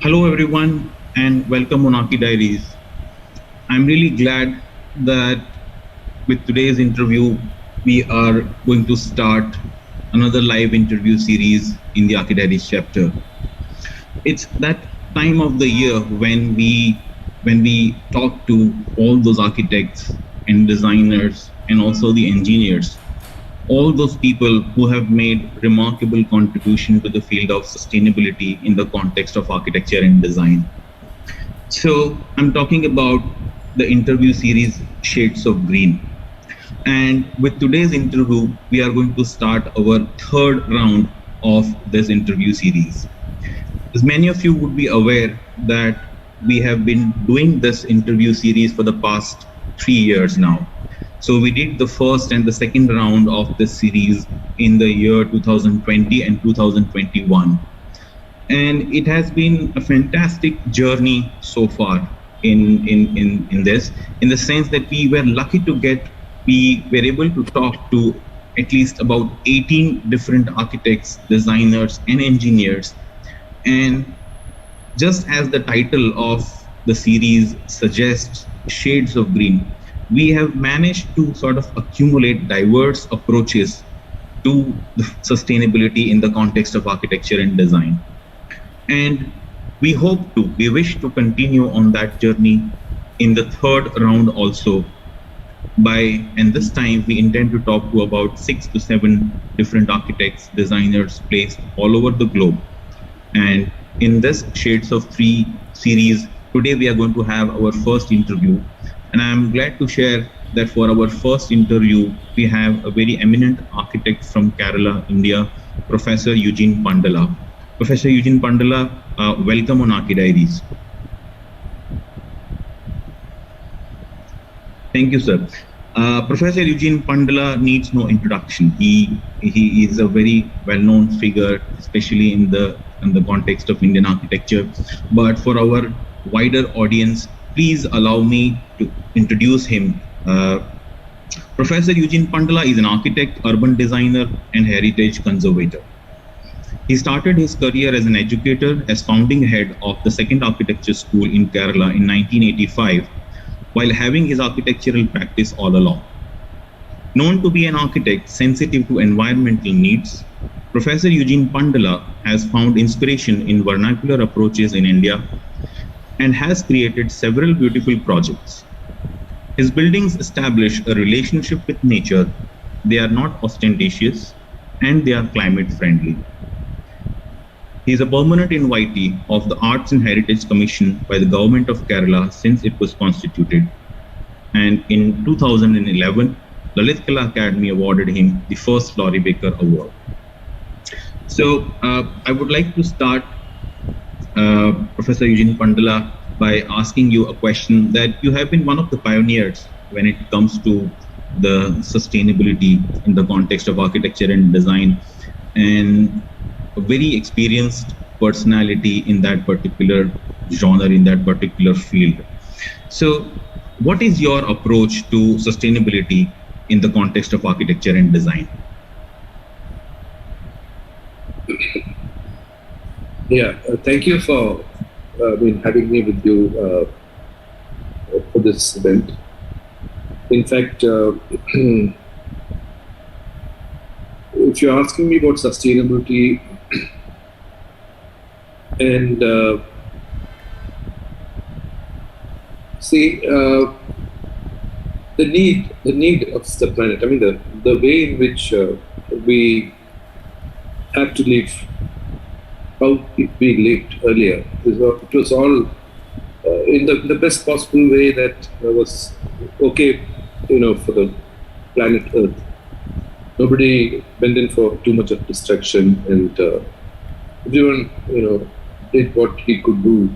Hello, everyone, and welcome on ArchiDiaries. I'm really glad that with today's interview, we are going to start another live interview series in the ArchiDiaries chapter. It's that time of the year when we talk to all those architects and designers and also the engineers, all those people who have made remarkable contribution to the field of sustainability in the context of architecture and design. So I'm talking about the interview series Shades of Green. And with today's interview, we are going to start our third round of this interview series. As many of you would be aware that we have been doing this interview series for the past 3 years now. So we did the first and the second round of this series in the year 2020 and 2021. And it has been a fantastic journey so far in this, in the sense that we were able to talk to at least about 18 different architects, designers, and engineers. And just as the title of the series suggests, Shades of Green, we have managed to sort of accumulate diverse approaches to the sustainability in the context of architecture and design. And we wish to continue on that journey in the third round also. And this time we intend to talk to about 6 to 7 different architects, designers placed all over the globe. And in this Shades of Three series, today we are going to have our first interview. And I'm glad to share that for our first interview, we have a very eminent architect from Kerala, India, Professor Eugene Pandala. Professor Eugene Pandala, welcome on ArchiDiaries. Thank you, sir. Professor Eugene Pandala needs no introduction. He is a very well-known figure, especially in the context of Indian architecture. But for our wider audience, please allow me to introduce him. Professor Eugene Pandala is an architect, urban designer, and heritage conservator. He started his career as an educator as founding head of the Second Architecture School in Kerala in 1985, while having his architectural practice all along. Known to be an architect sensitive to environmental needs, Professor Eugene Pandala has found inspiration in vernacular approaches in India and has created several beautiful projects. His buildings establish a relationship with nature. They are not ostentatious and they are climate friendly. He is a permanent invitee of the Arts and Heritage Commission by the Government of Kerala since it was constituted. And in 2011, Lalit Kala Academy awarded him the first Laurie Baker Award. So I would like to start, Professor Eugene Pandala, by asking you a question that you have been one of the pioneers when it comes to the sustainability in the context of architecture and design, and a very experienced personality in that particular genre, in that particular field. So what is your approach to sustainability in the context of architecture and design? Yeah, thank you for having me with you for this event. In fact, if you're asking me about sustainability and the need of the planet. I mean, the way in which we have to live, how we lived earlier. It was all in the best possible way that was okay, for the planet Earth. Nobody went in for too much of destruction, and everyone, did what he could do.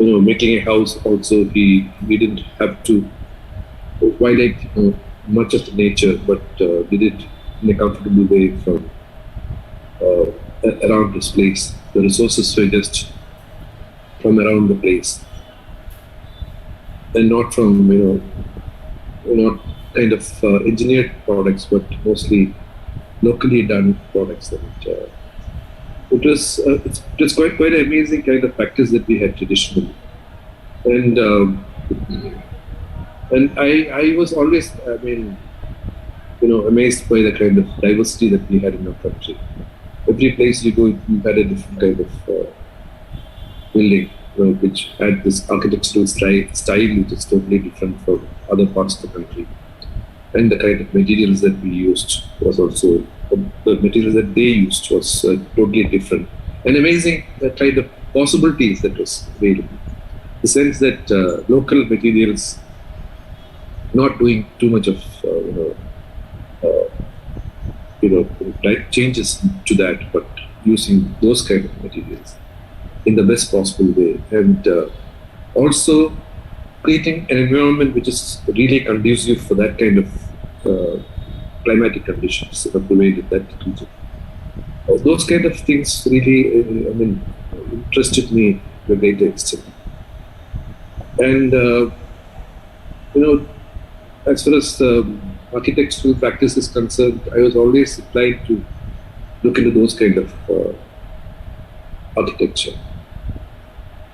Making a house also, we didn't have to violate much of the nature, but did it in a comfortable way from around this place. The resources were just from around the place, and not from not kind of engineered products, but mostly locally done products. it was quite an amazing kind of practice that we had traditionally, and I was always, I mean, amazed by the kind of diversity that we had in our country. Every place you go, you had a different kind of building, which had this architectural style which is totally different from other parts of the country. And the kind of materials that we used was also, the materials that they used was totally different. And amazing kind of possibilities that was available. The sense that local materials, not doing too much of, changes to that, but using those kind of materials in the best possible way. And also creating an environment which is really conducive for that kind of climatic conditions prevailing in that region. Those kind of things really, interested me to a great extent. And, as far as architectural practice is concerned, I was always inclined to look into those kind of architecture.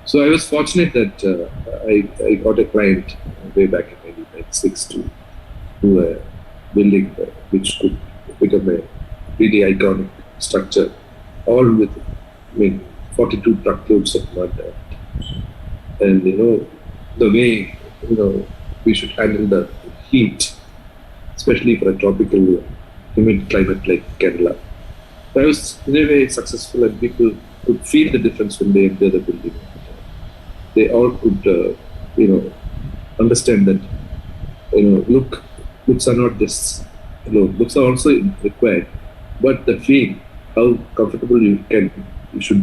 So I was fortunate that I got a client way back in 1996 to do a building which could become a really iconic structure, all with 42 truckloads of mud, and the way we should handle the heat, especially for a tropical humid climate like Kerala. I was in a way successful, and people could feel the difference when they enter the building. They all could, understand that, looks are not just, looks are also required, but the feel, how comfortable you can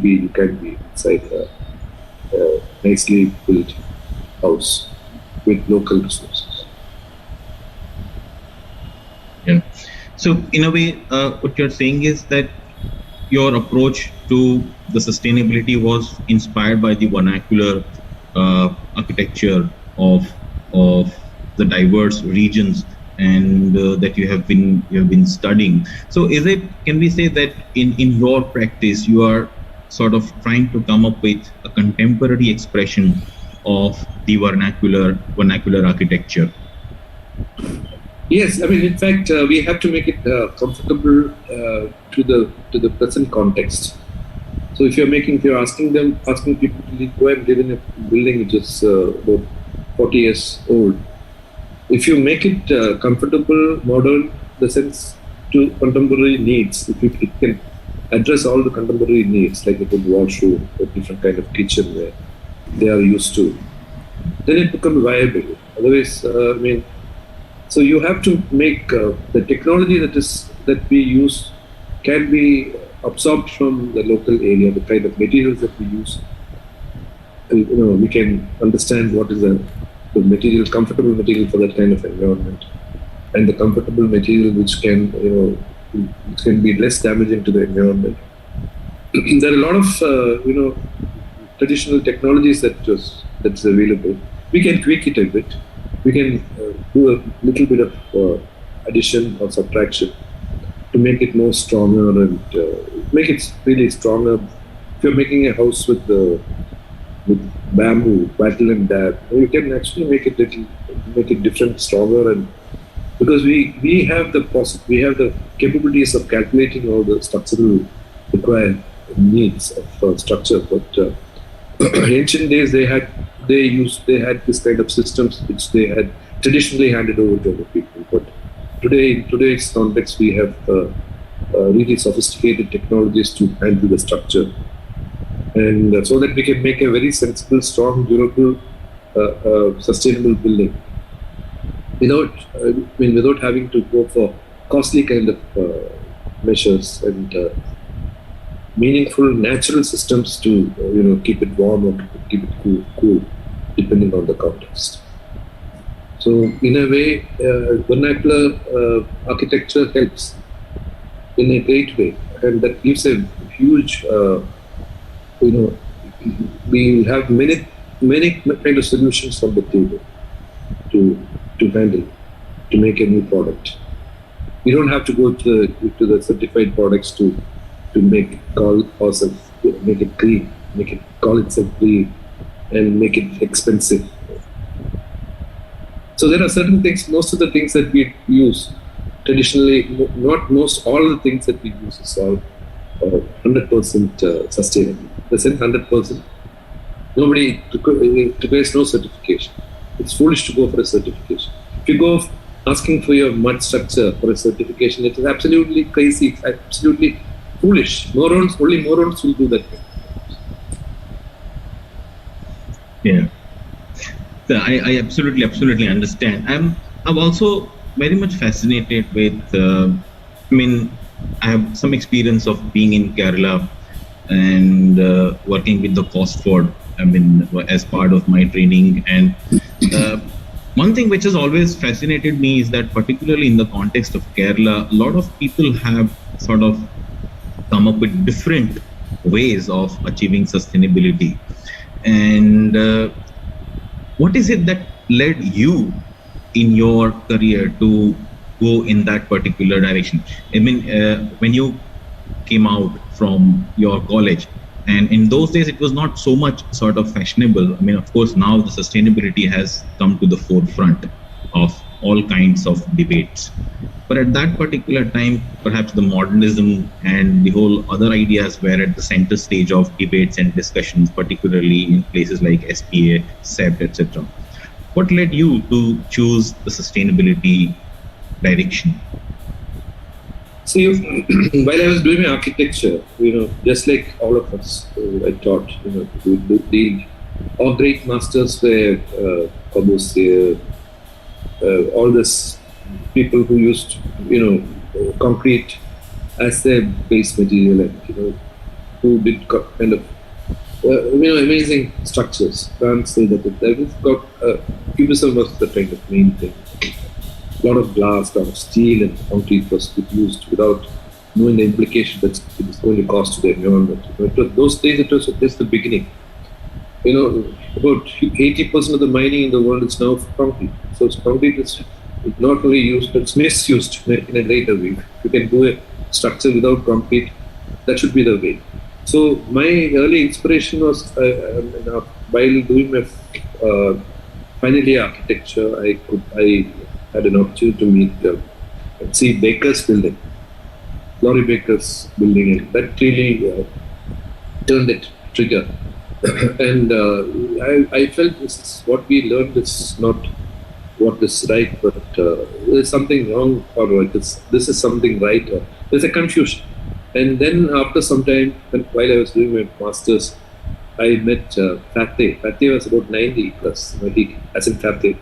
be inside a nicely built house with local resources. Yeah. So in a way, what you're saying is that your approach to the sustainability was inspired by the vernacular architecture of the diverse regions and that you have been studying. So can we say that in your practice you are sort of trying to come up with a contemporary expression of the vernacular architecture? Yes, in fact, we have to make it comfortable to the present context. So if you're asking people to go and live in a building which is about 40 years old, if you make it comfortable, modern, the sense to contemporary needs, if it can address all the contemporary needs, like a good washroom, a different kind of kitchen where they are used to, then it becomes viable. Otherwise, so you have to make the technology that we use can be absorbed from the local area, the kind of materials that we use. We can understand what is the material, comfortable material for that kind of environment, and the comfortable material which can, which can be less damaging to the environment. There are a lot of, traditional technologies that's available. We can tweak it a bit. We can do a little bit of addition or subtraction to make it more stronger and make it really stronger. If you're making a house with bamboo, wattle and dab, you can actually make it different, stronger, and because we have the capabilities of calculating all the structural required needs of structure. But ancient days they had this kind of systems which they had traditionally handed over to other people. But in today's context, we have really sophisticated technologies to handle the structure, and so that we can make a very sensible, strong, durable, sustainable building without having to go for costly kind of measures and meaningful natural systems to keep it warm or to keep it cool, depending on the context. So in a way, vernacular architecture helps in a great way, and that gives a huge, we have many kind of solutions on the table to handle, to make a new product. We don't have to go to the certified products to to call ourselves, make it green, call itself green, and make it expensive. So there are certain things, most of the things that we use traditionally, not most, all the things that we use is all 100% sustainable. The 100%, nobody requires no certification. It's foolish to go for a certification. If you go asking for your mud structure for a certification, it is absolutely crazy, it's absolutely foolish. Only morons will do that. Yeah. So I absolutely understand. I'm also very much fascinated with, I have some experience of being in Kerala and working with the Costford, as part of my training. And one thing which has always fascinated me is that, particularly in the context of Kerala, a lot of people have sort of come up with different ways of achieving sustainability. And what is it that led you in your career to go in that particular direction? When you came out from your college, and in those days it was not so much sort of fashionable. Of course, now the sustainability has come to the forefront of all kinds of debates. But at that particular time, perhaps the modernism and the whole other ideas were at the center stage of debates and discussions, particularly in places like SPA, SEPT, etc. What led you to choose the sustainability direction? See, while I was doing my architecture, just like all of us, I taught, all great masters were Corbusier, all this people who used, concrete as their base material, and who did kind of, amazing structures. Can't say that it got cubism was the kind of main thing. A lot of glass, a lot of steel and concrete was used without knowing the implication that it is going to cost to the environment. Those days it was just the beginning. About 80% of the mining in the world is now concrete. So concrete is not only used, but it's misused in a greater way. If you can do a structure without concrete, that should be the way. So my early inspiration was, while doing my final year architecture, I had an opportunity to meet, see Baker's building, Laurie Baker's building, and that really turned it trigger. And I felt what we learned is not what is right, but there's something wrong, or this is something right, or there's a confusion. And then after some time, while I was doing my master's, I met Fateh. Fateh was about 90 plus, 90 as in Fateh.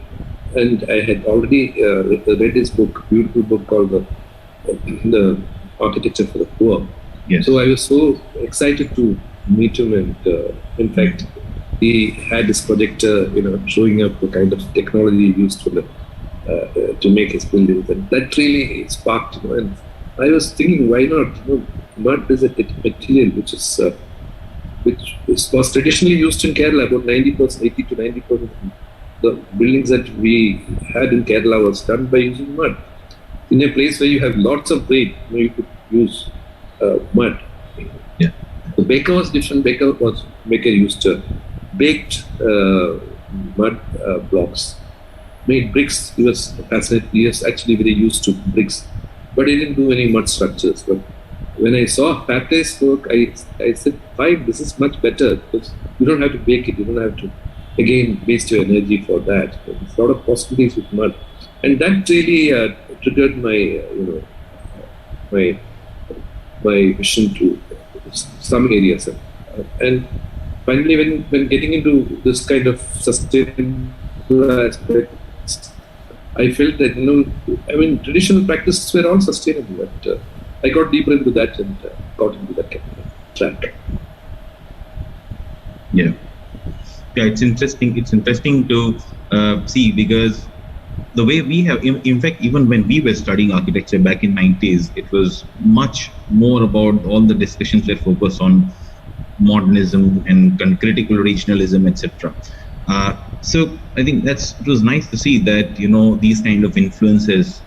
And I had already read his book, beautiful book called the Architecture for the Poor. Yes. So I was so excited to meet him, and in fact, he had his projector, showing up the kind of technology he used to make his buildings, and that really sparked. And I was thinking, why not? Mud is a material which was traditionally used in Kerala. About 90%, 80 to 90%. The buildings that we had in Kerala was done by using mud. In a place where you have lots of rain, you could use mud. Yeah. The Baker was different. Baker used baked mud blocks, made bricks. He was fascinated. He was actually very used to bricks, but he didn't do any mud structures. But when I saw Fateh's work, I said, fine, this is much better, because you don't have to bake it. You don't have to again waste your energy for that. There's a lot of possibilities with mud, and that really triggered my vision to some areas. And finally, when getting into this kind of sustainable aspect, I felt that traditional practices were all sustainable, but I got deeper into that and got into that kind of track. Yeah, it's interesting. It's interesting to see, because the way we have, in fact, even when we were studying architecture back in 90s, it was much more about all the discussions that focus on modernism and critical regionalism, etc. So I think it was nice to see that these kind of influences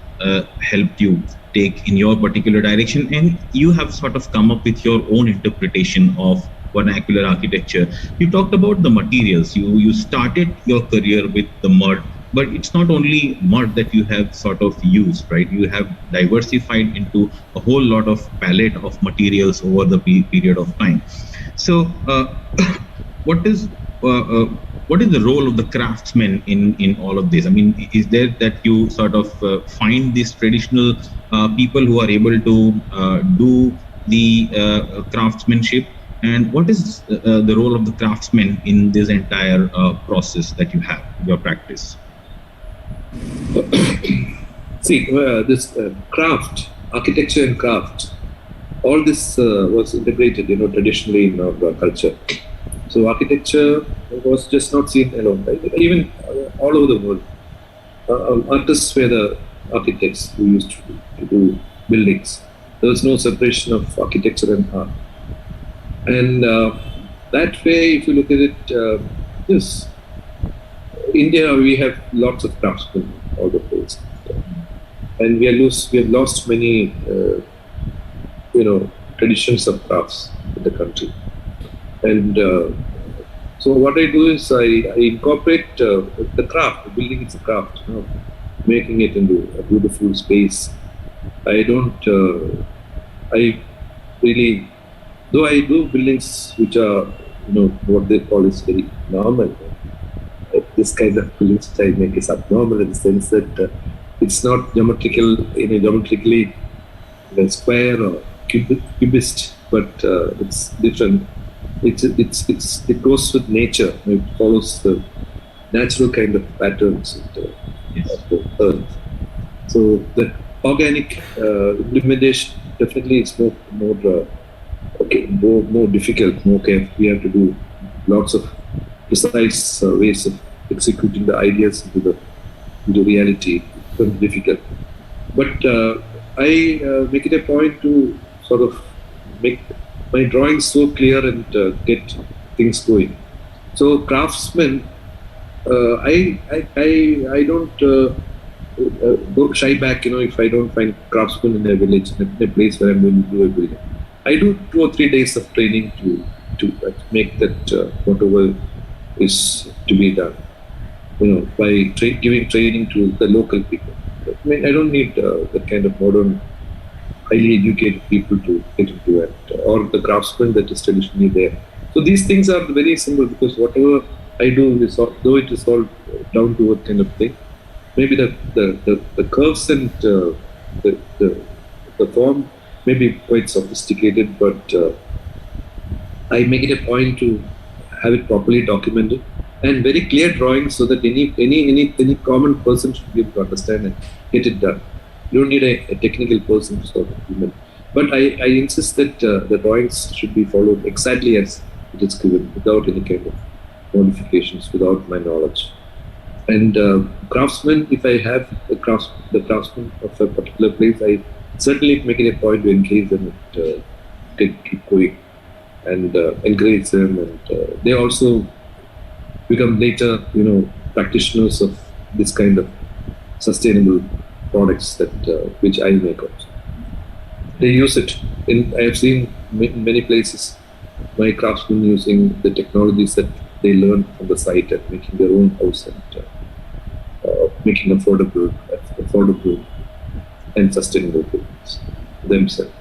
helped you. take in your particular direction, and you have sort of come up with your own interpretation of vernacular architecture. You talked about the materials. You started your career with the mud, but it's not only mud that you have sort of used, right? You have diversified into a whole lot of palette of materials over the period of time. So what is what is the role of the craftsman in all of this? I mean, is there that you sort of find these traditional people who are able to do the craftsmanship, and what is the role of the craftsman in this entire process that you have, your practice? See, this craft, architecture and craft, all this was integrated, traditionally in our culture. So architecture was just not seen alone. Right? Even all over the world, artists were the architects who used to do buildings. There was no separation of architecture and art. And that way, if you look at it, yes, India, we have lots of craftsmen all the place, and we have lost many, traditions of crafts in the country. And so what I do is I incorporate the craft. The building is a craft, making it into a beautiful space. I don't. I really, though I do buildings which are, what they call is very normal. This kind of buildings which I make is abnormal in the sense that it's not geometrically square or cubist, but it's different. It goes with nature. It follows the natural kind of patterns of the earth. So the organic implementation definitely is more difficult. We have to do lots of precise ways of executing the ideas into reality. It's very difficult. But I make it a point to sort of make my drawings so clear and get things going. So craftsmen, I don't go shy back. If I don't find craftsmen in a village, in a place where I'm going to do a building, I do 2 or 3 days of training to make that whatever is to be done. By giving training to the local people. I mean, I don't need that kind of modern, highly educated people to get into it, or the craftsman that is traditionally there. So these things are very simple, because whatever I do is, though it is all down to earth kind of thing, maybe the curves and the form may be quite sophisticated, but I make it a point to have it properly documented and very clear drawings, so that any common person should be able to understand and get it done. You don't need a technical person to sort of implement. But I insist that the drawings should be followed exactly as it is given, without any kind of modifications, without my knowledge. And craftsmen, if I have the craftsman of a particular place, I certainly make it a point to engage them and keep going and encourage them. And they also become later, practitioners of this kind of sustainable products that which I make also. They use it. I have seen many places my craftsmen using the technologies that they learn from the site and making their own house and making affordable and sustainable buildings themselves.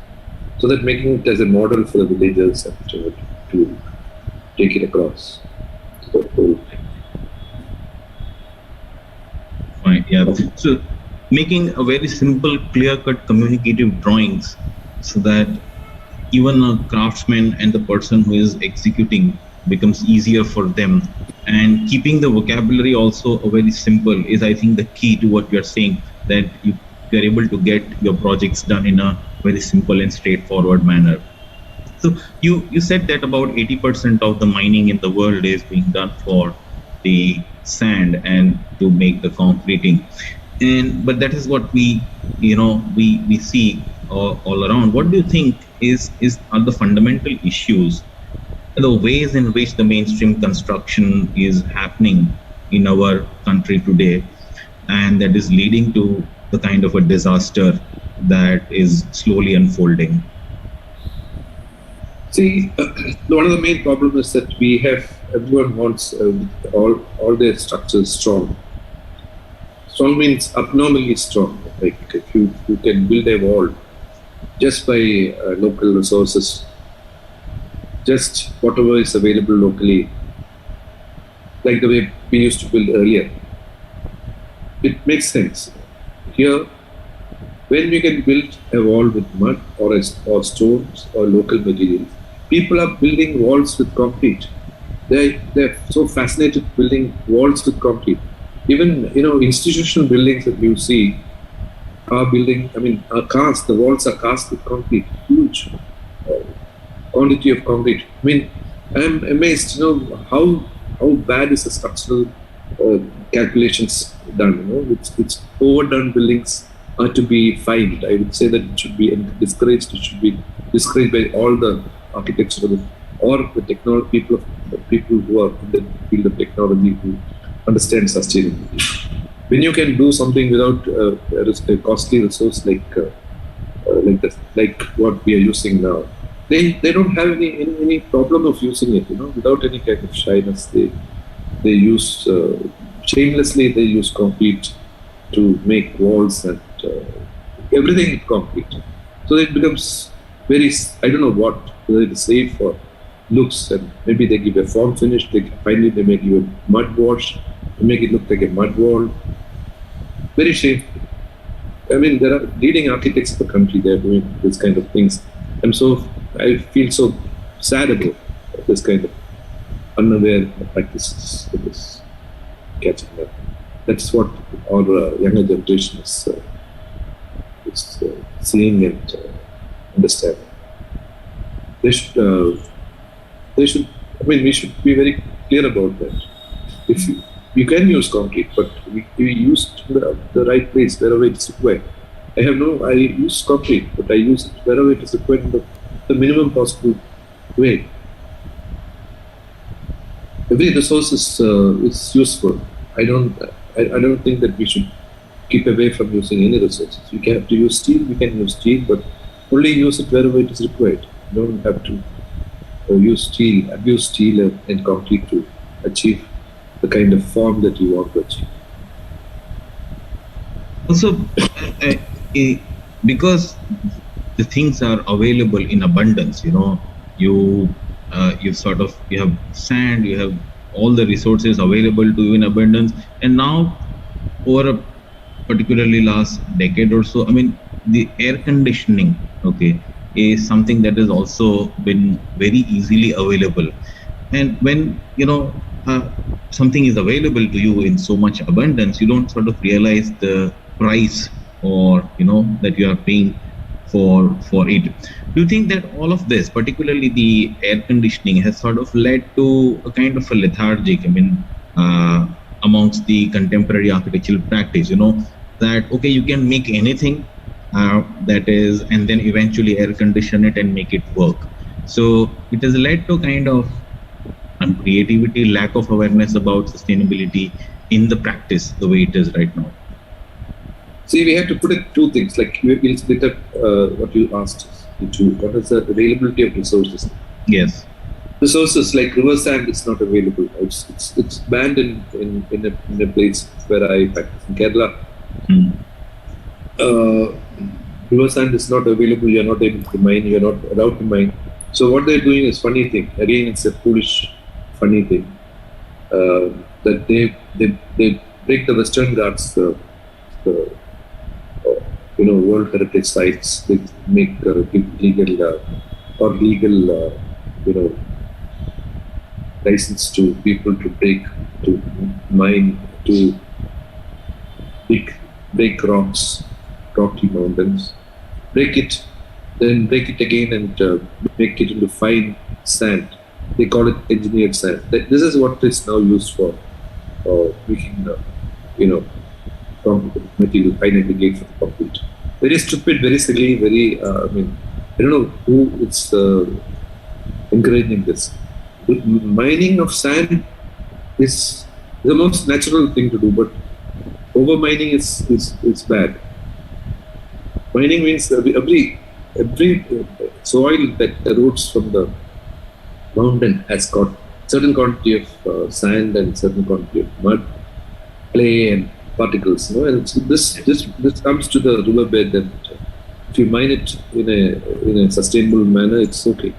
So that making it as a model for the villagers and to take it across. Fine, yeah. So making a very simple, clear-cut, communicative drawings, so that even a craftsman and the person who is executing becomes easier for them. And keeping the vocabulary also a very simple is, I think, the key to what you're saying, that you're able to get your projects done in a very simple and straightforward manner. So you said that about 80% of the mining in the world is being done for the sand and to make the concreting. But that is what we see all around. What do you think are the fundamental issues, the ways in which the mainstream construction is happening in our country today, and that is leading to the kind of a disaster that is slowly unfolding? See, one of the main problems is that everyone wants all their structures strong. Strong means abnormally strong. Like if you can build a wall just by local resources, just whatever is available locally, like the way we used to build earlier. It makes sense. Here, when we can build a wall with mud or stones or local materials, people are building walls with concrete. They're so fascinated building walls with concrete. Even institutional buildings that you see are building. I mean, are cast. The walls are cast with concrete. Huge quantity of concrete. I mean, I'm amazed. How bad is the structural calculations done? It's overdone. Buildings are to be fined. I would say that it should be discouraged. It should be discouraged by all the architectural or the technology people who are in the field of technology who understand sustainability. When you can do something without a costly resource like what we are using now, they don't have any problem of using it. Without any kind of shyness, they use shamelessly. They use concrete to make walls and everything in concrete. So it becomes very, I don't know whether it is safe or looks, and maybe they give a form finish. Finally they make you a mud wash to make it look like a mud wall. Very shameful. I mean, there are leading architects of the country. They are doing this kind of things. I feel so sad about this kind of unaware practices that is catching up. That's what our younger generation is seeing and understanding. They should. I mean, we should be very clear about that. If you can use concrete, but we use the right place wherever it's required. I use concrete, but I use it wherever it is required in the minimum possible way. Every resource is useful. I don't think that we should keep away from using any resources. We can have to use steel. We can use steel, but only use it wherever it is required. You don't have to abuse steel and concrete to achieve the kind of form that you want to achieve. Also, because the things are available in abundance, you have sand, you have all the resources available to you in abundance, and now over a particularly last decade or so, I mean, the air conditioning, is something that has also been very easily available. And when something is available to you in so much abundance, you don't sort of realize the price or that you are paying for it. Do you think that all of this, particularly the air conditioning, has sort of led to a kind of a lethargic, amongst the contemporary architectural practice, that you can make anything that is, and then eventually air condition it and make it work. So it has led to kind of creativity, lack of awareness about sustainability in the practice the way it is right now. See, we have to put it two things. Like we'll split up what you asked into what is the availability of resources. Yes. Resources like river sand is not available. It's banned in a place where I practice in Kerala. River sand is not available. You're not able to mine. You're not allowed to mine. So what they're doing is funny thing. Again, it's a foolish, funny thing that they break the Western Ghats, World Heritage sites. They make legal license to people to mine, to break rocks, rocky mountains, break it, then break it again and make it into fine sand. They call it engineered sand. This is what is now used for making, material, fine aggregate for the concrete. Very stupid, very silly, very, I don't know who is encouraging this. The mining of sand is the most natural thing to do, but over mining is bad. Mining means every soil that erodes from the mountain has got certain quantity of sand and certain quantity of mud, clay and particles. And so this comes to the riverbed, and if you mine it in a sustainable manner, it's okay.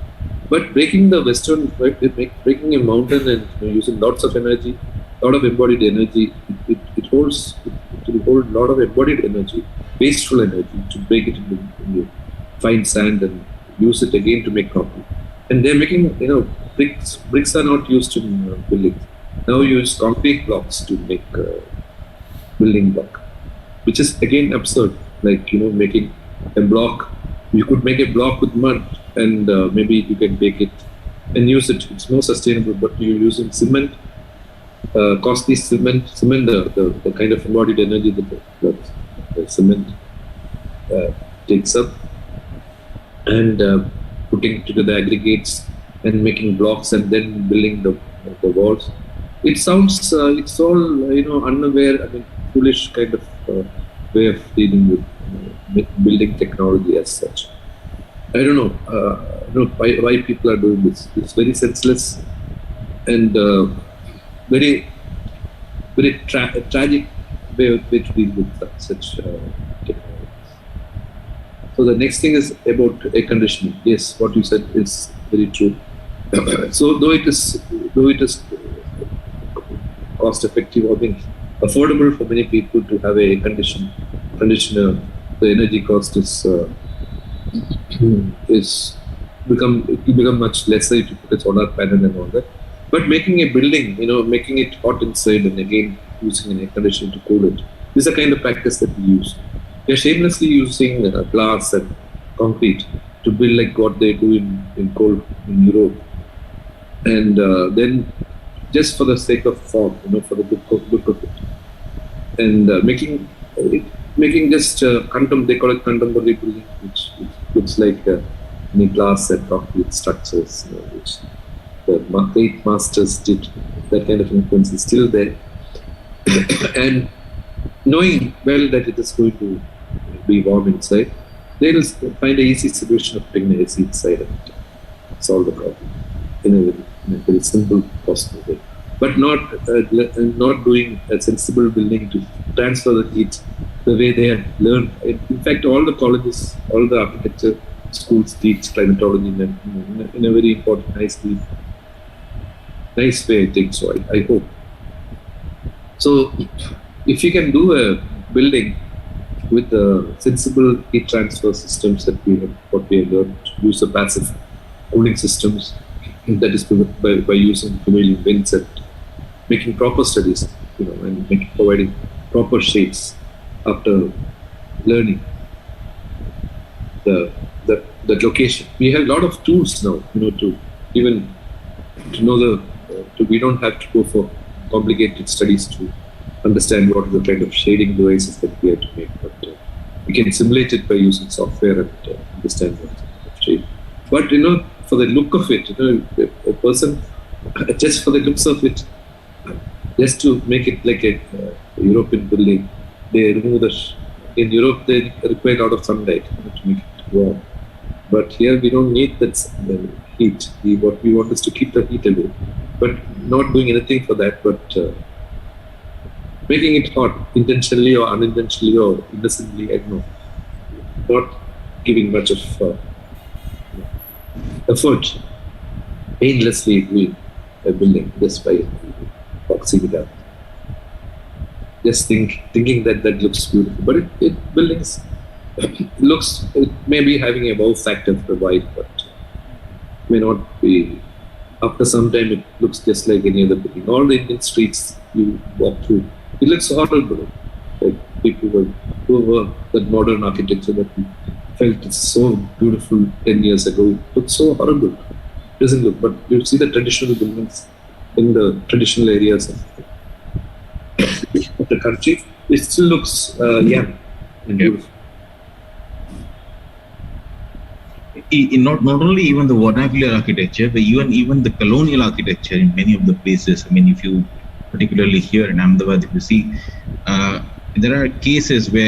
But breaking the western, right, breaking a mountain and using lots of energy, lot of embodied energy, it holds, it will hold a lot of embodied energy, wasteful energy, to break it into fine sand and use it again to make concrete. And they're making, bricks. Bricks are not used in buildings. Now you use concrete blocks to make building block, which is again absurd. Like, making a block, you could make a block with mud, and maybe you can take it and use it. It's more sustainable, but you're using cement, costly cement, the kind of embodied energy that the cement takes up, and putting together aggregates and making blocks and then building the walls. It sounds, it's all, unaware, foolish kind of way of dealing with building technology as such. I don't know, why people are doing this. It's very senseless and very, very tragic way to deal with such technologies. So the next thing is about air conditioning. Yes, what you said is very true. So though it is cost effective, affordable for many people to have a conditioner, the energy cost is become much lesser if you put a solar panel and all that. But making a building, making it hot inside and again using an air conditioner to cool it, is the kind of practice that we use. We are shamelessly using glass and concrete to build like what they do in Europe, and then just for the sake of form, for the look of it, and making just they call it contemporary building, which looks like any glass and concrete structures, which the great masters did. That kind of influence is still there, and knowing well that it is going to be warm inside, they will find an easy solution of putting an AC inside and solve the problem in a very simple, possible way. But not doing a sensible building to transfer the heat the way they have learned. In fact, all the colleges, all the architecture schools teach climatology in a very important, nice way, I think so. I hope. So, if you can do a building with the sensible heat transfer systems that we have learned, use the passive cooling systems, that is by using prevailing winds and making proper studies, and providing proper shades after learning the location. We have a lot of tools now, to know we don't have to go for complicated studies to understand what is the kind of shading devices that we have to make, but we can simulate it by using software and understand what kind of shade. But for the look of it, a person, just for the looks of it, just to make it like a European building, they remove in Europe they require a lot of sunlight to make it warm. But here we don't need that heat. What we want is to keep the heat away, but not doing anything for that, but making it hot intentionally or unintentionally or innocently, I don't know. Not giving much of effort, painlessly doing a building just by boxing it up. Just thinking that looks beautiful, but buildings it may be having a wow factor for a while, but may not be. After some time, it looks just like any other building. All the Indian streets you walk through, it looks horrible. Like people who were that modern architecture that we felt it's so beautiful 10 years ago, it looks so horrible. It doesn't look, but you see the traditional buildings in the traditional areas of the country, it still looks young and beautiful. Not only even the vernacular architecture, but even the colonial architecture in many of the places. If you particularly here in Ahmedabad, if you see, there are cases where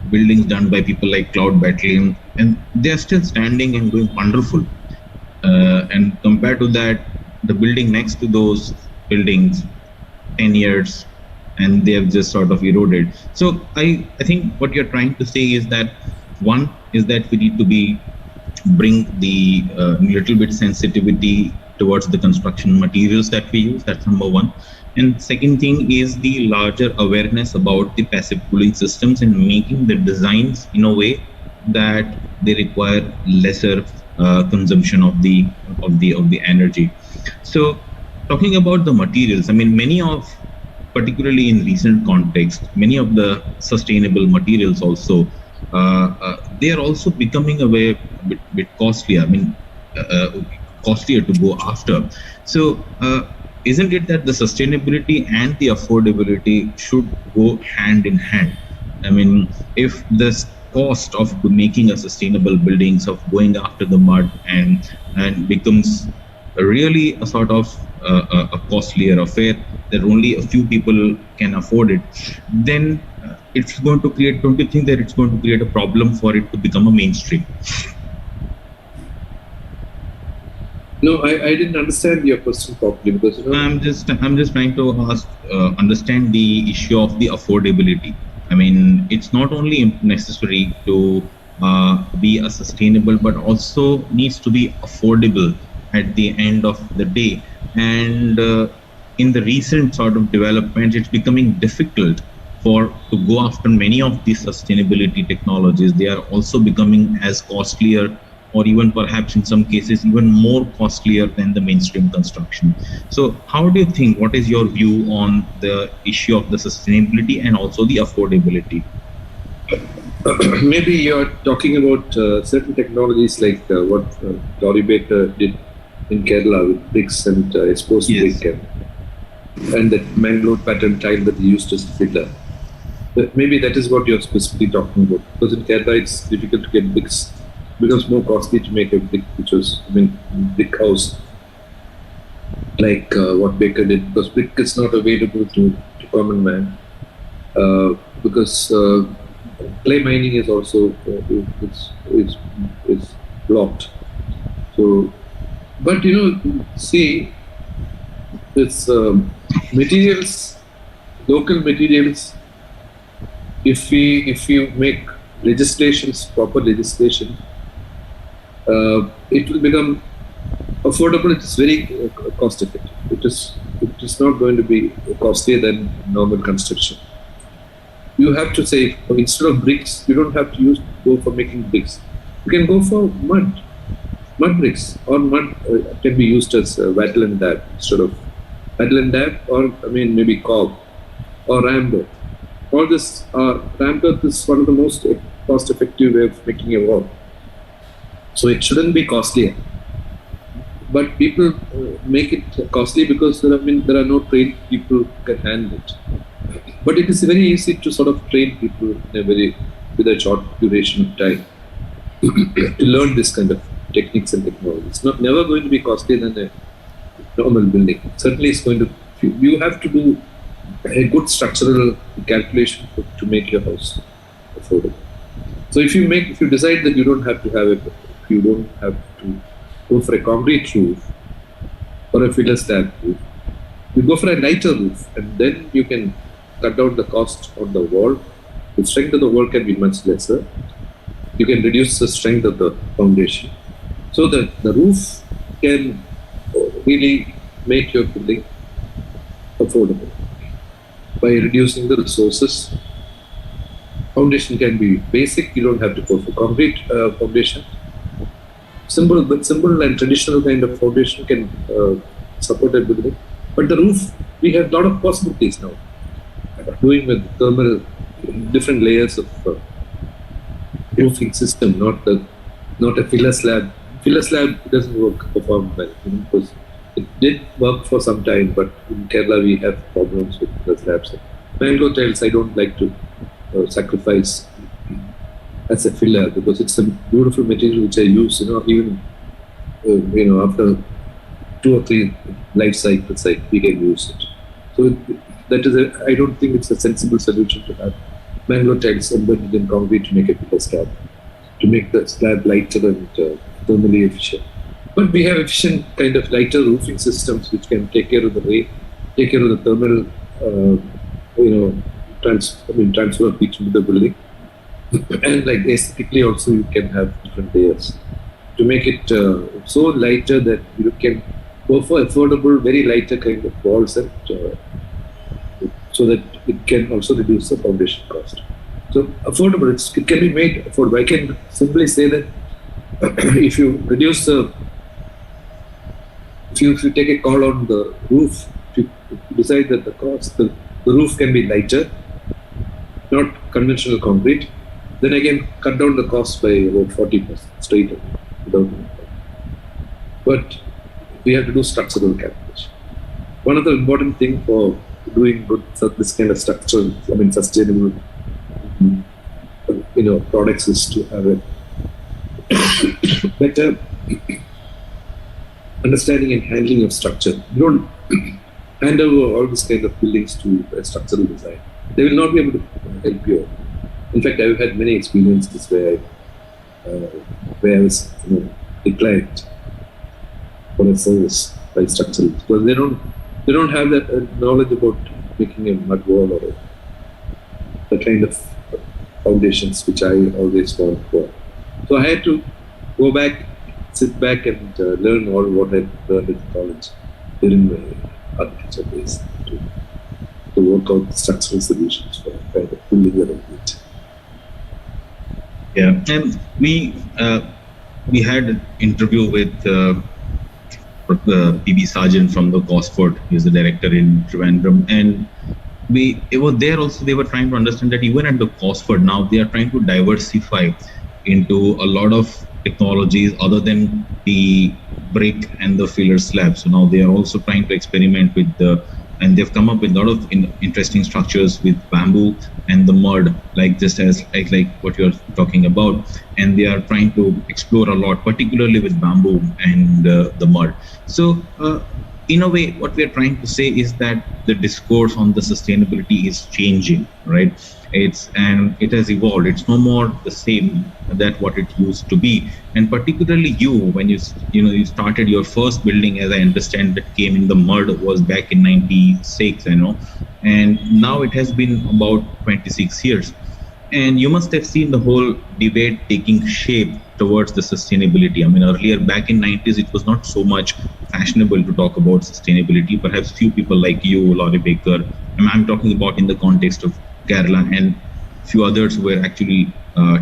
buildings done by people like Cloud Battle, and they are still standing and doing wonderful. And compared to that, the building next to those buildings, 10 years, and they have just sort of eroded. So I think what you're trying to say is that one is that we need to bring the little bit sensitivity towards the construction materials that we use. That's number one. And second thing is the larger awareness about the passive cooling systems and making the designs in a way that they require lesser consumption of the energy. So talking about the materials, I mean, particularly in recent context, many of the sustainable materials also they are also becoming a bit costlier. I mean, costlier to go after. So, isn't it that the sustainability and the affordability should go hand in hand? I mean, if this cost of making a sustainable buildings, of going after the mud, and becomes really a sort of a costlier affair that only a few people can afford it, then it's going to create, don't you think that it's going to create a problem for it to become a mainstream? No, I didn't understand your question properly, because I'm just trying to understand the issue of the affordability. I mean, it's not only necessary to be a sustainable, but also needs to be affordable at the end of the day. And in the recent sort of development, it's becoming difficult to go after many of these sustainability technologies. They are also becoming as costlier, or even perhaps in some cases even more costlier than the mainstream construction. So how do you think, what is your view on the issue of the sustainability and also the affordability? Maybe you're talking about certain technologies like what Lorry Baker did in Kerala with bricks and exposed Yes. brick, and that mangrove pattern tile that they used as a filler. But maybe that is what you're specifically talking about, because in Kerala it's difficult to get bricks. It becomes more costly to make a brick, which was, brick house, like what Baker did, because brick is not available to common man, because clay mining is also it's blocked. So, but see, it's materials, local materials. If you make proper legislation, it will become affordable. It is very cost effective. It is not going to be costlier than normal construction. You have to say, instead of bricks, you don't have to go for making bricks. You can go for mud bricks, or mud can be used as wattle and dab instead of wattle and dab, or maybe cob or rambo. All this ramp is one of the most cost-effective way of making a wall. So it shouldn't be costlier. But people make it costly because there are no trained people who can handle it. But it is very easy to sort of train people with a short duration of time to learn this kind of techniques and technologies. It's never going to be costlier than a normal building. Certainly, it's going to. You have to do a good structural calculation to make your house affordable. So if you decide that you don't have to go for a concrete roof or a filler slab roof, you go for a lighter roof, and then you can cut down the cost on the wall. The strength of the wall can be much lesser. You can reduce the strength of the foundation. So the roof can really make your building affordable by reducing the resources. Foundation can be basic. You don't have to go for concrete foundation. Simple and traditional kind of foundation can support a building. But the roof, we have a lot of possibilities now. Doing with thermal, different layers of roofing system, not a filler slab. Filler slab doesn't perform well, because it did work for some time, but in Kerala we have problems with filler slabs. Mango tiles I don't like to sacrifice as a filler, because it's a beautiful material which I use, even after 2 or 3 life cycles, we can use it. So that is I don't think it's a sensible solution to have. Mangalore tiles embedded in concrete to make a bigger slab, to make the slab lighter and thermally efficient. But we have efficient kind of lighter roofing systems which can take care of the rain, take care of the thermal, transfer of heat into the building. And like aesthetically also you can have different layers to make it so lighter that you can go for affordable, very lighter kind of walls, and so that it can also reduce the foundation cost. So affordable, it can be made affordable. I can simply say that if you reduce the, if you take a call on the roof, if you decide that the roof can be lighter, not conventional concrete, then I can cut down the cost by about 40% straight away without. But we have to do structural calculation. One of the important things for doing good this kind of structural, sustainable, products is to have a better understanding and handling of structure. You don't hand over all this kind of buildings to a structural design. They will not be able to help you. In fact, I've had many experiences where I was declined for a service by structural, because they don't have that knowledge about making a mud wall or the kind of foundations which I always found for. So I had to go back, sit back and learn all what I learned in college during my architecture days to work out structural solutions for kind of building the right. Yeah, and we had an interview with PB Sargent from the Gosford. He's the director in Trivandrum, and they were there also. They were trying to understand that even at the Gosford now, they are trying to diversify into a lot of technologies other than the brick and the filler slab. So now they are also trying to experiment with and they've come up with a lot of interesting structures with bamboo and the mud, like what you're talking about. And they are trying to explore a lot, particularly with bamboo and the mud. So in a way, what we're trying to say is that the discourse on the sustainability is changing, right? It has evolved. It's no more the same that what it used to be. And particularly when you started your first building, as I understand, that came in the mud was back in 96, and now it has been about 26 years. And you must have seen the whole debate taking shape towards the sustainability. Earlier back in 90s, it was not so much fashionable to talk about sustainability. Perhaps few people like you, Laurie Baker, I'm talking about in the context of Kerala, and few others who were actually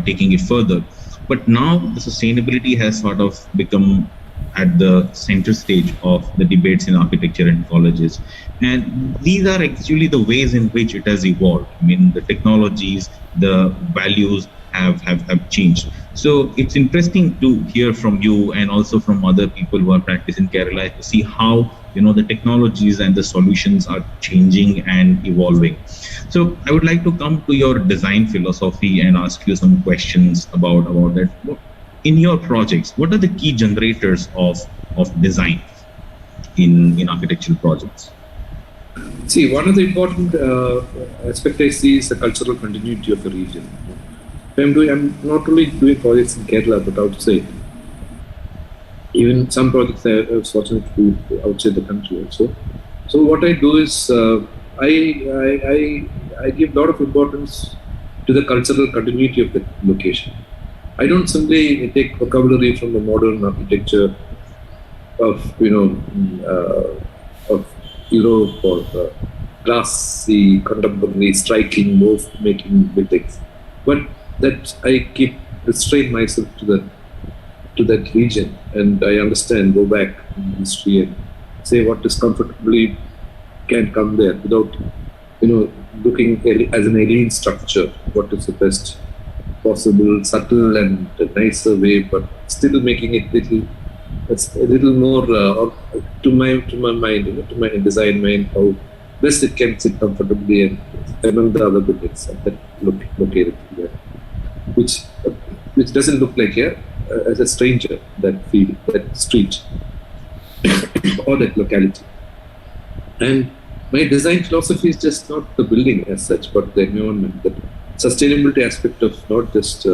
taking it further. But now the sustainability has sort of become at the center stage of the debates in architecture and colleges. And these are actually the ways in which it has evolved. The technologies, the values have changed. So it's interesting to hear from you and also from other people who are practicing Kerala to see how the technologies and the solutions are changing and evolving. So I would like to come to your design philosophy and ask you some questions about that. In your projects, what are the key generators of design in architectural projects? See, one of the important aspects I see is the cultural continuity of the region. I'm not only doing projects in Kerala, but outside. Even some projects I was fortunate to do outside the country also. So what I do is I give a lot of importance to the cultural continuity of the location. I don't simply take vocabulary from the modern architecture of of Europe or classy, contemporary, striking, move-making buildings, but that I restrain myself to that region, and I understand, go back in history and say what is comfortably can come there without looking as an alien structure. What is the best possible, subtle and nicer way, but still making it a little more to my mind, to my design mind, how best it can sit comfortably and among the other buildings that located there, which doesn't look like as a stranger, that field, that street or that locality. And my design philosophy is just not the building as such, but the environment, sustainability aspect of not just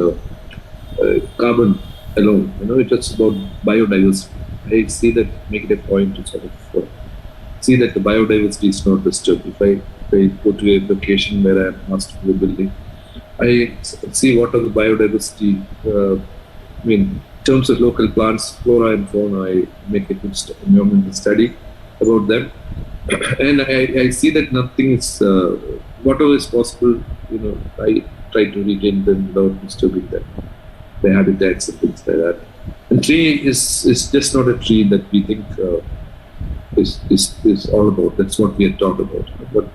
carbon alone. It is about biodiversity. I see that, make it a point to sort of see that the biodiversity is not disturbed. If I go to a location where I'm asked to build a building, I see what are the biodiversity. In terms of local plants, flora and fauna, I make a good environmental study about them, and I see that nothing is whatever is possible. I try to retain them without disturbing them, the habitats and things like that. And tree is just not a tree that we think is all about. That's what we are taught about. But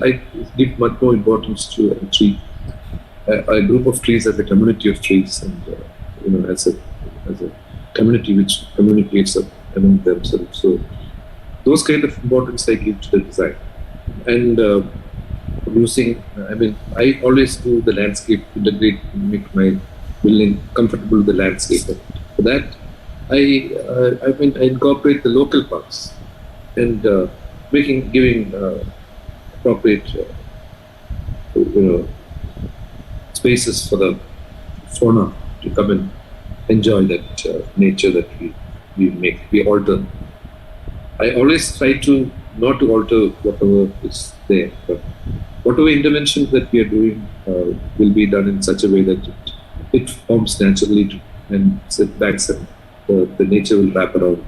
I give much more importance to a tree, a group of trees as a community of trees, and as a community which communicates among themselves. So those kind of importance I give to the design. And I always do the landscape, integrate, make my building comfortable with the landscape. And for that, I incorporate the local parks and giving appropriate spaces for the fauna to come and enjoy that nature that we alter. I always try to not to alter whatever is there, but whatever interventions that we are doing will be done in such a way that it forms naturally and setbacks, and the nature will wrap around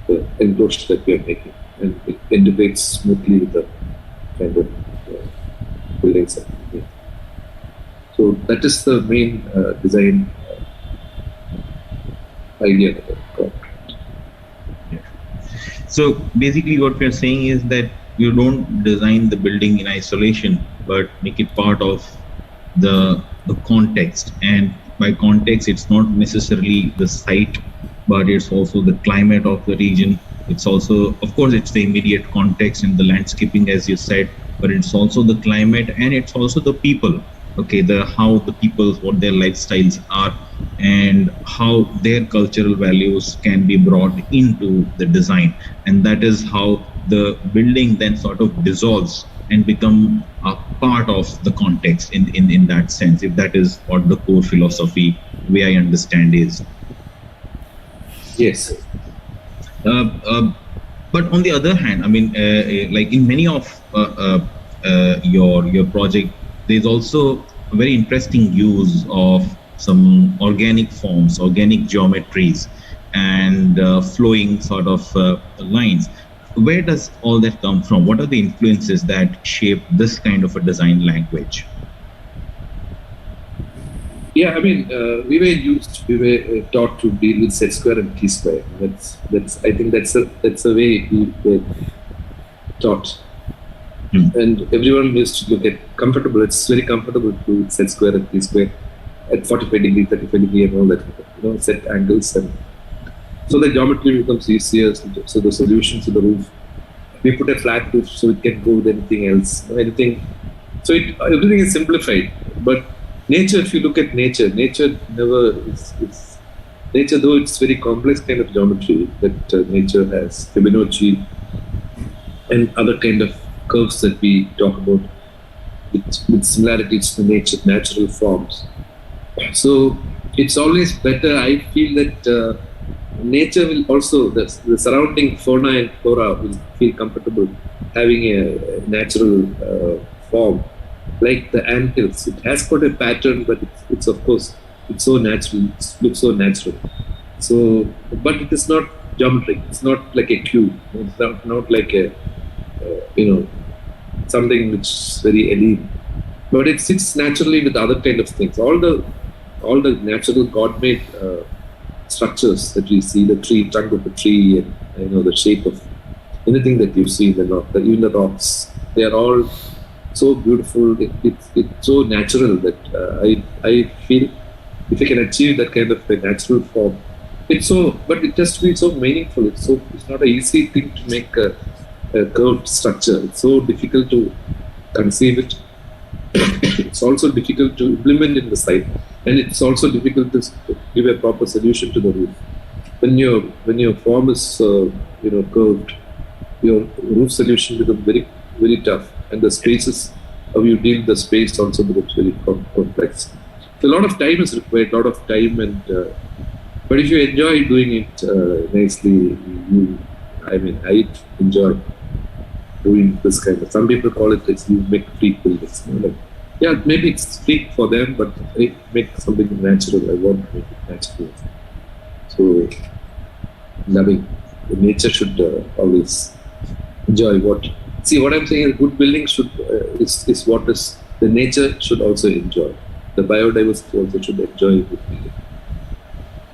the enclosure that we are making, and it integrates smoothly with the kind of buildings that we make. So that is the main design idea that I've got. So basically what we're saying is that you don't design the building in isolation, but make it part of the context. And by context, it's not necessarily the site, but it's also the climate of the region. It's also, of course, it's the immediate context and the landscaping, as you said, but it's also the climate, and it's also the people. Okay, how the people, what their lifestyles are, and how their cultural values can be brought into the design. And that is how the building then sort of dissolves and become a part of the context in that sense, if that is what the core philosophy, way I understand, is. Yes. But on the other hand, like in many of your project, there's also a very interesting use of some organic forms, organic geometries, and flowing sort of lines. Where does all that come from? What are the influences that shape this kind of a design language? Yeah, we were taught to deal with set square and T square. I think that's a way we were taught. And everyone used to look at comfortable. It's very comfortable to set square and T square at 45 degree, 35 degree, and all that. Set angles, and so the geometry becomes easier. So the solution to the roof, we put a flat roof so it can go with anything else, anything. So everything is simplified. But nature, if you look at nature never is nature, though it's very complex kind of geometry that nature has, Fibonacci and other kind of curves that we talk about with similarities to natural forms. So it's always better. I feel that nature will also, the surrounding fauna and flora will feel comfortable having a natural form, like the anthills. It has got a pattern, but it's of course it's so natural. It looks so natural. So, but it is not geometric. It's not like a cube. It's not like a something which is very alien. But it sits naturally with other kind of things. All the natural God-made structures that we see, the trunk of the tree, and the shape of anything that you see, even the rocks, they are all so beautiful. It's so natural that I feel if you can achieve that kind of a natural form, but it has to be so meaningful. It's not an easy thing to make a curved structure. It's so difficult to conceive it. It's also difficult to implement in the site, and it's also difficult to give a proper solution to the roof. When your form is curved, your roof solution becomes very, very tough, and the spaces how you deal with the space also becomes very complex. So a lot of time is required, a lot of time, and but if you enjoy doing it nicely, I enjoy doing this kind of. Some people call it like you make freak buildings. Like, yeah, maybe it's freak for them, but I make something natural. I want to make it natural. So loving the nature should always enjoy what. See, what I'm saying is good building should is what is the nature should also enjoy. The biodiversity also should enjoy good building.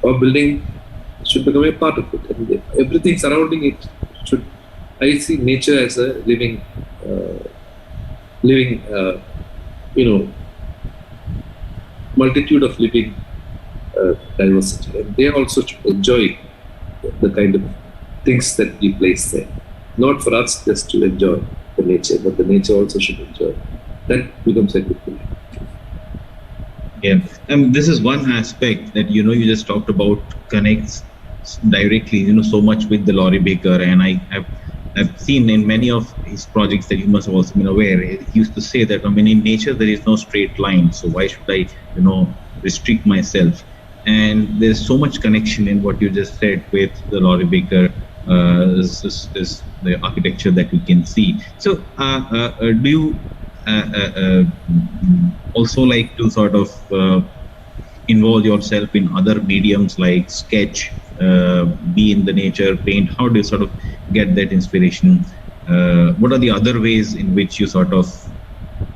Our building should become a part of it, and everything surrounding it should. I see nature as a living, multitude of living diversity, and they also should enjoy the kind of things that we place there. Not for us just to enjoy the nature, but the nature also should enjoy. That becomes a good thing. Yeah, and this is one aspect that you just talked about connects directly so much with the Laurie Baker, and I've seen in many of his projects that you must have also been aware. He used to say that in nature there is no straight line, so why should I restrict myself? And there's so much connection in what you just said with the Laurie Baker, is the architecture that we can see. So do you also like to sort of involve yourself in other mediums like sketch, be in the nature, paint? How do you sort of get that inspiration? What are the other ways in which you sort of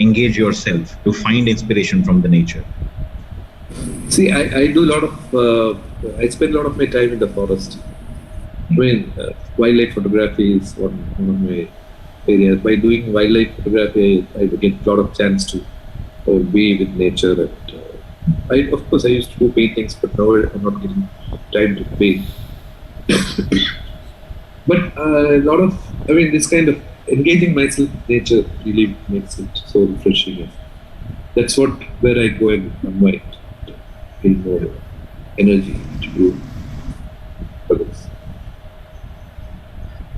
engage yourself to find inspiration from the nature? See, I do a lot of, I spend a lot of my time in the forest. Wildlife photography is one of my areas. By doing wildlife photography, I get a lot of chance to be with nature. And of course, I used to do paintings, but now I'm not getting time to paint. But a lot of, this kind of engaging myself with nature really makes it so refreshing. That's where I go and unwind, feel more energy to do for this.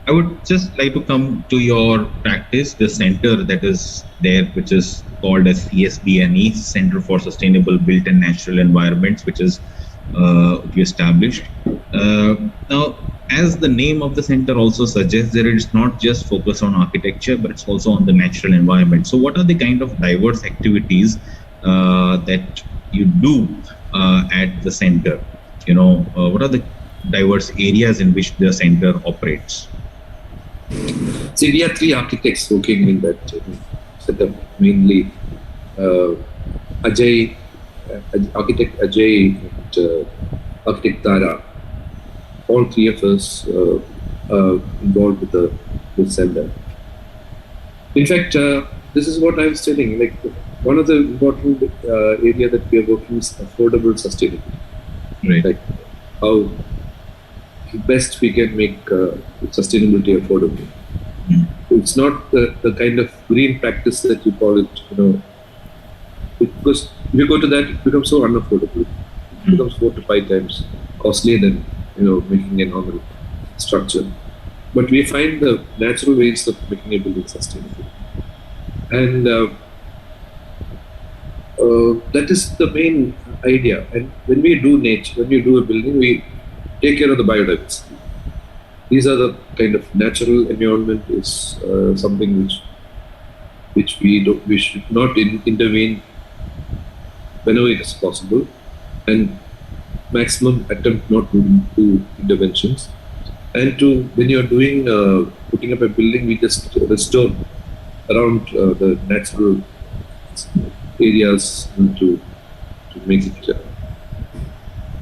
I would just like to come to your practice, the center that is there, which is called as CSBNE, Center for Sustainable Built and Natural Environments, which is we established. Now, as the name of the center also suggests, that it's not just focused on architecture, but it's also on the natural environment. So what are the kind of diverse activities that you do at the center? What are the diverse areas in which the center operates? See, we are three architects working in that setup, mainly Ajay, architect Ajay, and architect Tara. All three of us are involved with the center. In fact, this is what I was telling. Like, one of the important area that we are working is affordable sustainability. Right. Like how best we can make sustainability affordable. It's not the kind of green practice that you call it, because if you go to that, it becomes so unaffordable. It becomes 4 to 5 times costlier than making a normal structure. But we find the natural ways of making a building sustainable, and that is the main idea. And when we do nature, when we do a building, we take care of the biodiversity. These are the kind of natural environment is something which we should not intervene whenever it is possible, and maximum attempt not to do interventions. And when you are doing putting up a building, we just restore around the natural areas to make it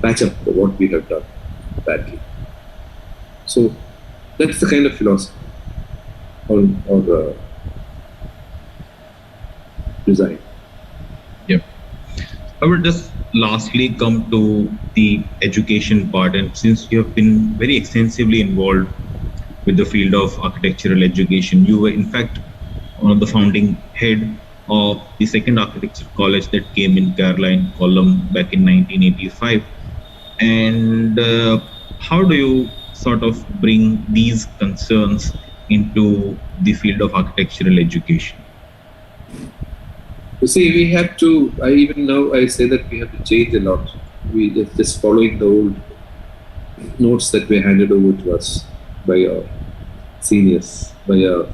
patch up what we have done badly. So that's the kind of philosophy or design. Yep. I will just lastly come to the education part, and since you have been very extensively involved with the field of architectural education, you were in fact one of the founding head of the second architecture college that came in Kerala in Kollam back in 1985. And how do you sort of bring these concerns into the field of architectural education? You see, we have to, even now I say that we have to change a lot. We just following the old notes that were handed over to us by our seniors, by our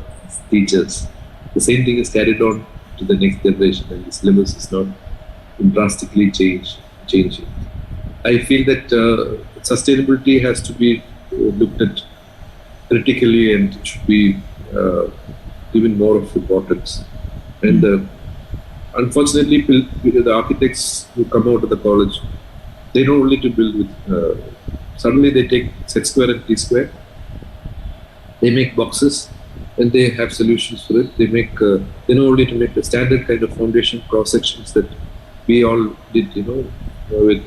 teachers. The same thing is carried on to the next generation, and the syllabus is not drastically changing. I feel that sustainability has to be looked at critically, and it should be given more of importance. And unfortunately, the architects who come out of the college, they don't only to build with. Suddenly, they take set square and T square. They make boxes, and they have solutions for it. They make they know only to make the standard kind of foundation cross sections that we all did, with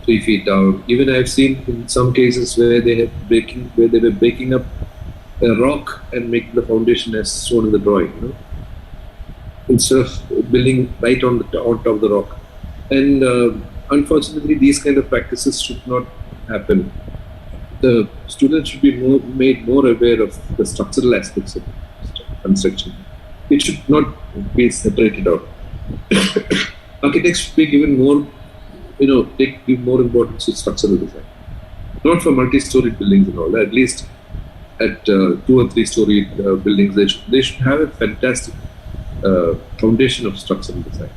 3 feet down. Even I've seen in some cases where they were breaking up a rock and making the foundation as shown in the drawing, instead of building right on top of the rock. And unfortunately, these kind of practices should not happen. The students should be made more aware of the structural aspects of construction. It should not be separated out. Architects should be given more, give more importance to structural design. Not for multi-story buildings and all. At least at 2 or 3 story buildings, they should have a fantastic foundation of structural design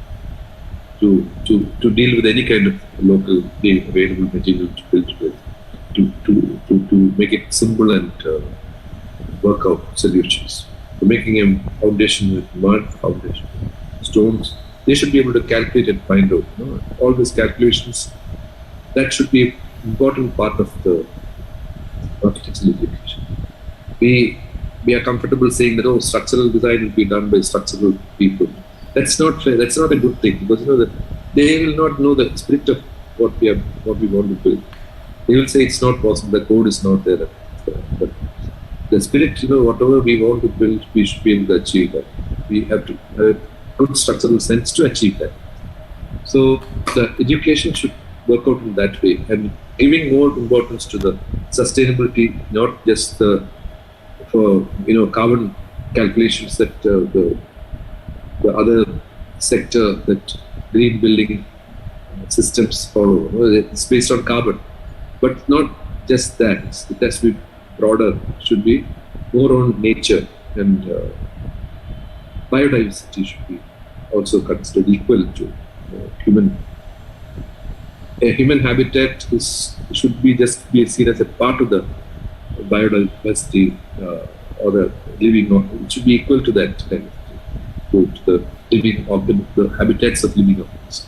to deal with any kind of locally available material to build with, to make it simple and work out solutions. For making a foundation with mud, foundation, stones, they should be able to calculate and find out. All these calculations, that should be an important part of the architectural education. We are comfortable saying that structural design will be done by structural people. That's not fair. That's not a good thing, because that they will not know the spirit of what we want to build. They will say it's not possible. The code is not there. But the spirit, whatever we want to build, we should be able to achieve that. We have to have a good structural sense to achieve that. So the education should work out in that way, and giving more importance to the sustainability, not just for carbon calculations that the other sector that green building systems follow. It's based on carbon, but not just that. It has to be broader. It should be more on nature, and biodiversity should be also considered equal to human. A human habitat should be seen as a part of the biodiversity or the living. It should be equal to that kind of thing, to the living the habitats of living organisms.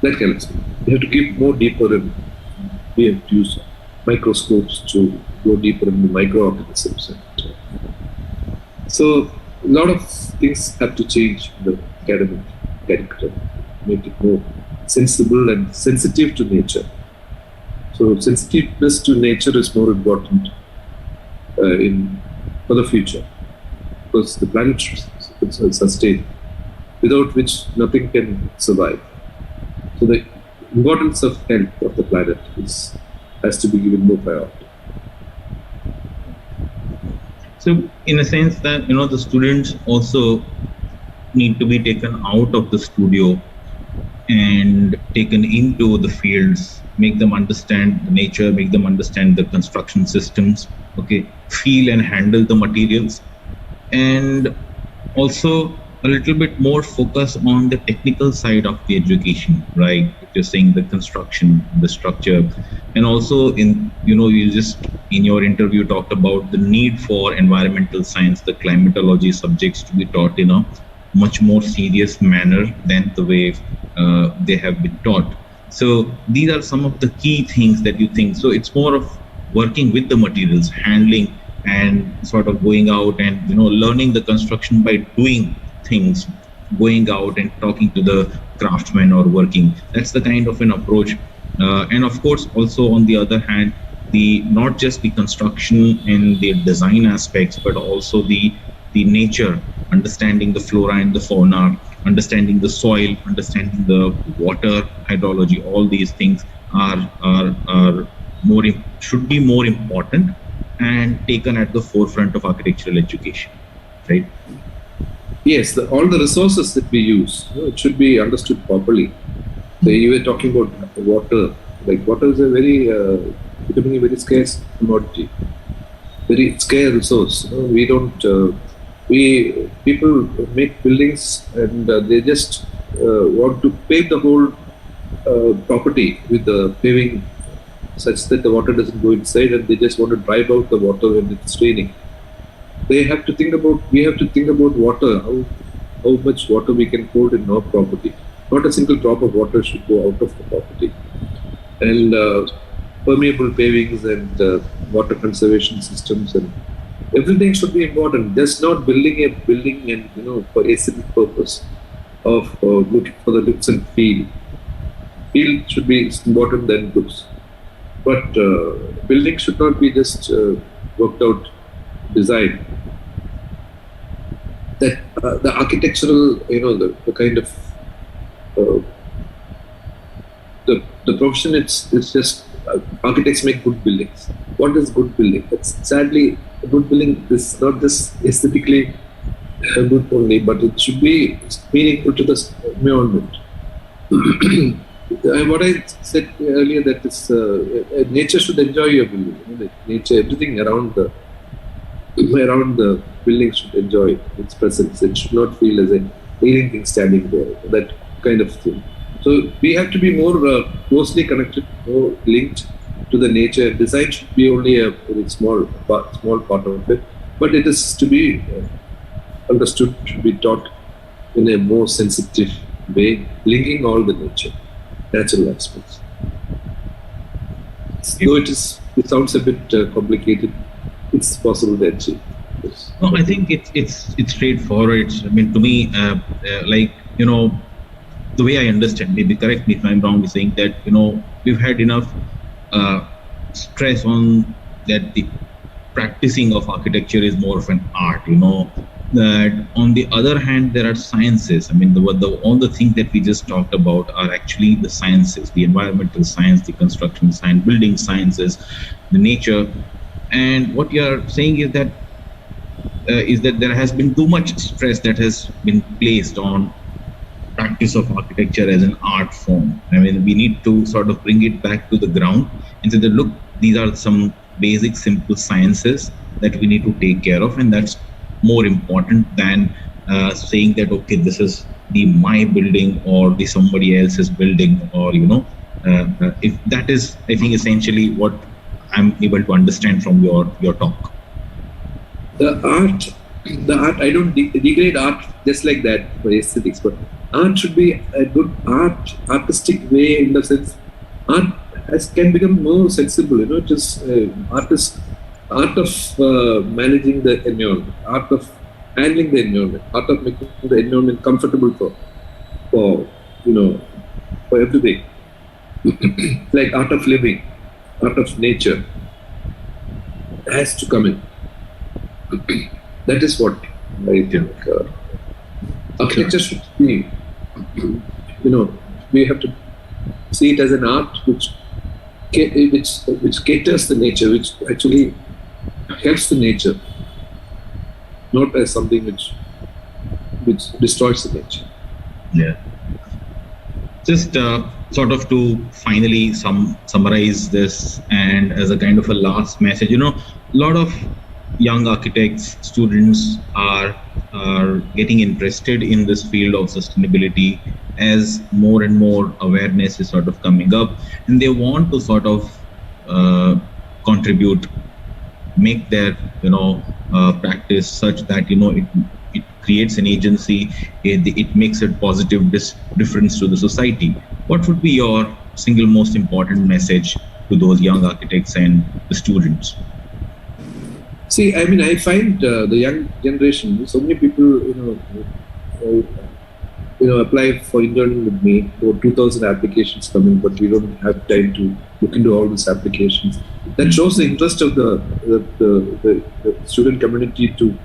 That kind of thing. We have to give more deeper, and we have to use microscopes to go deeper into microorganisms. So a lot of things have to change in the academic curriculum, make it more sensible and sensitive to nature. So sensitiveness to nature is more important for the future, because the planet should sustain, without which nothing can survive. So the importance of health of the planet has to be given more priority. So in a sense that, the students also need to be taken out of the studio and taken into the fields, make them understand the nature, make them understand the construction systems, feel and handle the materials, and also a little bit more focus on the technical side of the education, right? You're saying the construction, the structure, and also you just in your interview talked about the need for environmental science, the climatology subjects to be taught in a much more serious manner than the way they have been taught. So these are some of the key things that you think. So it's more of working with the materials, handling, and sort of going out and learning the construction by doing things, going out and talking to the craftsmen or working. That's the kind of an approach. And of course, also on the other hand, not just the construction and the design aspects, but also the nature, understanding the flora and the fauna, understanding the soil, understanding the water hydrology. All these things should be more important and taken at the forefront of architectural education, right? Yes, all the resources that we use, it should be understood properly. So you were talking about water. Like water is a very becoming a very scarce commodity, very scarce resource. We don't. We people make buildings and they just want to pave the whole property with the paving such that the water doesn't go inside, and they just want to drive out the water when it's raining. They have to think about. We have to think about water. How much water we can hold in our property. Not a single drop of water should go out of the property. And permeable pavings and water conservation systems and everything should be important. Just not building a building and for aesthetic purpose of looking for the looks and feel. Feel should be important than looks. But building should not be just worked out design. That the architectural, the kind of uh, the profession, it's just architects make good buildings. What is good building? It's sadly a good building is not just aesthetically good only, but it should be meaningful to the environment. What I said earlier, that is nature should enjoy your building. Nature, everything around the building should enjoy its presence. It should not feel as a alien thing standing there. That kind of thing. So we have to be more closely connected, more linked to the nature. Design should be only a very small part of it, but it is to be understood, should be taught in a more sensitive way, linking all the natural aspects. Though it sounds a bit complicated, it's possible to achieve. Yes. No, I think it's straightforward. I mean, to me, like the way I understand, maybe correct me if I'm wrong, is saying that we've had enough stress on that the practicing of architecture is more of an art. That on the other hand, there are sciences. I mean, all the things that we just talked about are actually the sciences: the environmental science, the construction science, building sciences, the nature. And what you're saying is that there has been too much stress that has been placed on practice of architecture as an art form. I mean, we need to sort of bring it back to the ground and say that, look, these are some basic, simple sciences that we need to take care of, and that's more important than saying that, okay, this is the my building or the somebody else's building, or if that is, I think, essentially what I'm able to understand from your talk. The art, I don't degrade art just like that for aesthetics, but art should be a good artistic way, in the sense art can become more sensible. Just art of managing the environment, art of handling the environment, art of making the environment comfortable for everything. Like art of living, art of nature has to come in. That is what I think architecture should be. We have to see it as an art which caters the nature, which actually helps the nature, not as something which destroys the nature. Yeah. Just sort of to finally summarize this, and as a kind of a last message, a lot of young architects, students are getting interested in this field of sustainability as more and more awareness is sort of coming up, and they want to sort of contribute, make their practice such that it creates an agency, it makes a positive difference to the society. What would be your single most important message to those young architects and the students? See, I mean, I find the young generation, so many people, apply for interning with me. Over 2,000 applications coming, but we don't have time to look into all these applications. That shows the interest of the student community to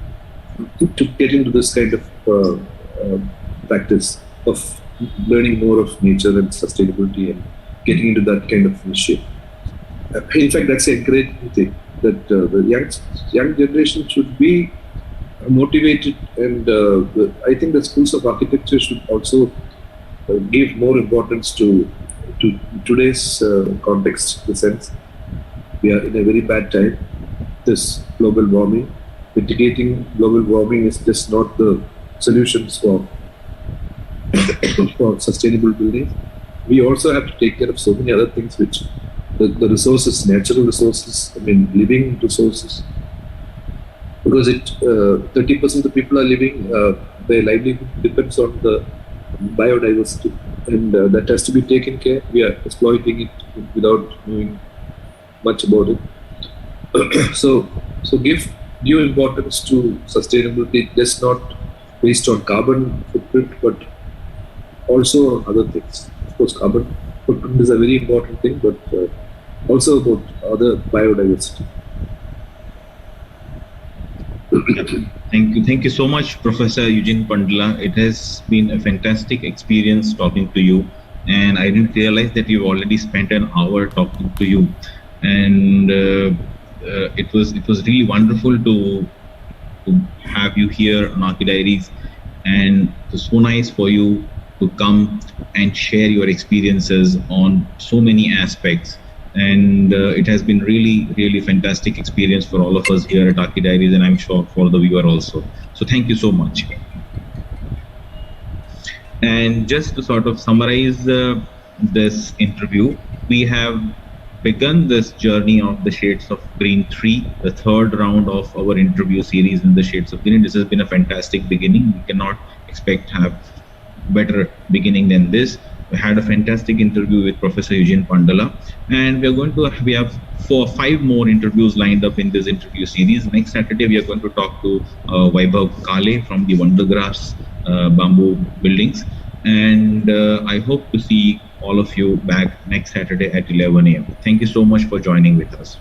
get into this kind of practice of learning more of nature and sustainability and getting into that kind of initiative. In fact, that's a great thing, that the young generation should be motivated, and I think the schools of architecture should also give more importance to today's context. In the sense, we are in a very bad time. This global warming, mitigating global warming is just not the solutions for sustainable building. We also have to take care of so many other things, which the resources, natural resources, I mean, living resources, because 30% of the people are living, their livelihood depends on the biodiversity, and that has to be taken care. We are exploiting it without knowing much about it. So give due importance to sustainability, just not based on carbon footprint, but also on other things. Of course, carbon footprint is a very important thing, but also about other biodiversity. Thank you so much, Professor Eugene Pandala. It has been a fantastic experience talking to you, and I didn't realize that you've already spent an hour talking to you, and it was really wonderful to have you here on ArchiDiaries, and it was so nice for you to come and share your experiences on so many aspects. And it has been really fantastic experience for all of us here at ArchiDiaries, and I'm sure for the viewer also. So thank you so much. And just to sort of summarize this interview, we have begun this journey of the Shades of Green 3, the third round of our interview series in the Shades of Green. This has been a fantastic beginning. We cannot expect to have better beginning than this. We had a fantastic interview with Professor Eugene Pandala, and we have 5 more interviews lined up in this interview series. Next Saturday, we are going to talk to Vaibhav Kale from the Wondergrass bamboo buildings, and I hope to see all of you back next Saturday at 11 a.m. Thank you so much for joining with us.